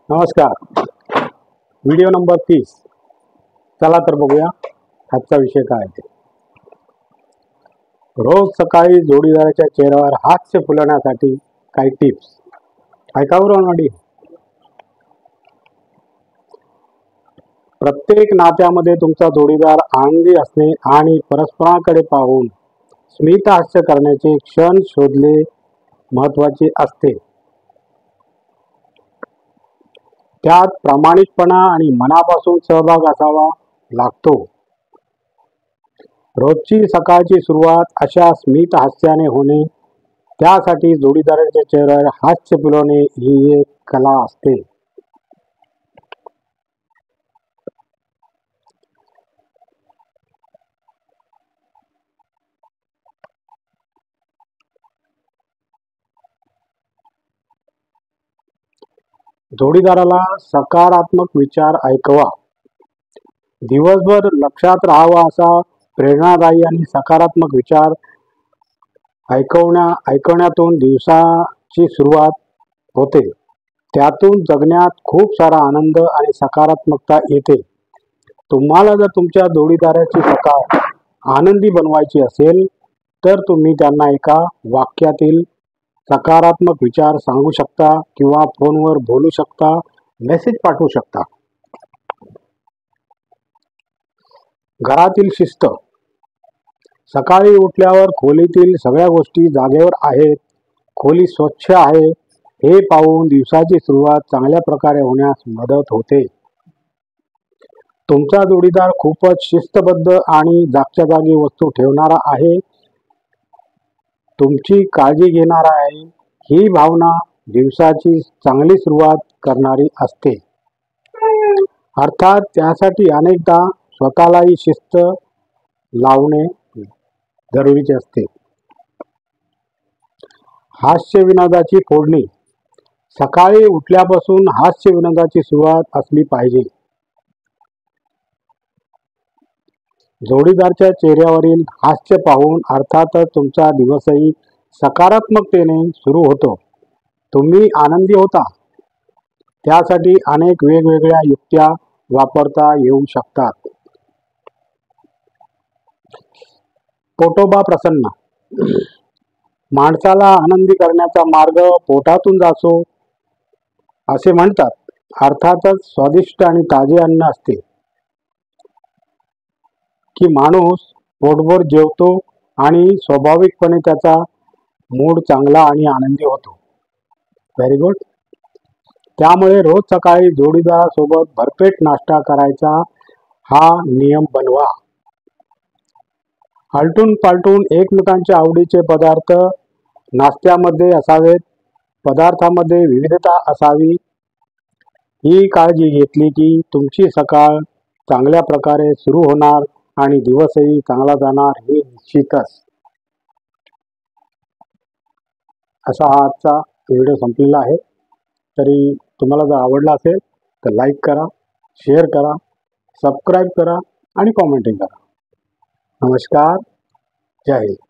नमस्कार. Video number 30. चला तर बघूया आजचा विषय काय आहे ते. रोज सकाळी जोडीदाराच्या चेहऱ्यावर हास्य फुलवण्यासाठी काही टिप्स. ऐका बरं मंडळी. प्रत्येक नात्यामध्ये तुमचा जोडीदार आनंदी असणे आणि परस्परांकडे पाहून स्मित हास्य करण्याचे क्षण शोधले महत्त्वाचे असते. त्यात प्रामाणिकपणा आणि मनापासून सहभाग असावा लागतो. रोजची सकाळची सुरुवात अशा स्मित हास्याने होणे, त्यासाठी जोडीदाराच्या चेहऱ्यावर हास्य फुलवणे ही एक कला असते. जोडीदाराला सकारात्मक विचार ऐकवा. दिवसभर लक्षात राहावा असा प्रेरणादायी आणि सकारात्मक विचार ऐकण्यातून दिवसाची सुरुवात होते. त्यातून जगण्यात खूप सारा आनंद आणि सकारात्मकता येते. तुम्हाला जर तुमच्या जोडीदाराची सकाळ आनंदी बनवायची असेल तर तुम्ही त्यांना एका वाक्यातील सकारात्मक विचार सांगू शकता किंवा फोनवर बोलू शकता, मेसेज पाठवू शकता. घरातील शिस्त. सकाळी उठल्यावर खोलीतील सगळ्या गोष्टी जागेवर आहेत, खोली स्वच्छ आहे हे पाहून दिवसाची सुरुवात चांगल्या प्रकारे होण्यास मदत होते. तुमचा जोडीदार खूपच शिस्तबद्ध आणि जागच्या जागी वस्तू ठेवणारा आहे, तुमची काळजी घेणारा आहे, ही भावना दिवसाची चांगली सुरुवात करणारी असते. अर्थात त्यासाठी अनेकदा स्वतःलाही शिस्त लावणे जरुरीचे असते. हास्य विनोदाची फोडणी. सकाळी उठल्यापासून हास्य विनोदाची सुरुवात असली पाहिजे. जोडीदाराच्या चेहऱ्यावरील हास्य पाहून अर्थातच तुमचा दिवसही सकारात्मकतेने सुरू होतो. तुम्ही आनंदी होता. त्यासाठी अनेक वेगवेगळ्या युक्त्या वापरता येऊ शकतात. पोटोबा प्रसन्न. माणसाला आनंदी करण्याचा मार्ग पोटातून जातो असे म्हणतात. अर्थातच स्वादिष्ट आणि ताजे अन्न असते की माणूस पोटभर जेवतो आणि स्वाभाविकपणे त्याचा मूड चांगला आणि आनंदी होतो. Very good. त्यामुळे रोज सकाळी जोडीदारासोबत भरपेट नाश्ता करायचा हा नियम बनवा. आलटून पालटून एकमेकांच्या आवडीचे पदार्थ नाश्त्यामध्ये असावेत. पदार्थामध्ये विविधता असावी. ही काळजी घेतली की तुमची सकाळ चांगल्या प्रकारे सुरू होणार आणि दिवसही चांगला जाणार हे निश्चितच. असा हा आजचा व्हिडिओ संपलेला आहे. तरी तुम्हाला जर आवडला असेल तर लाईक करा, शेअर करा, सबस्क्राईब करा आणि कॉमेंटिंग करा. नमस्कार. जय हिंद.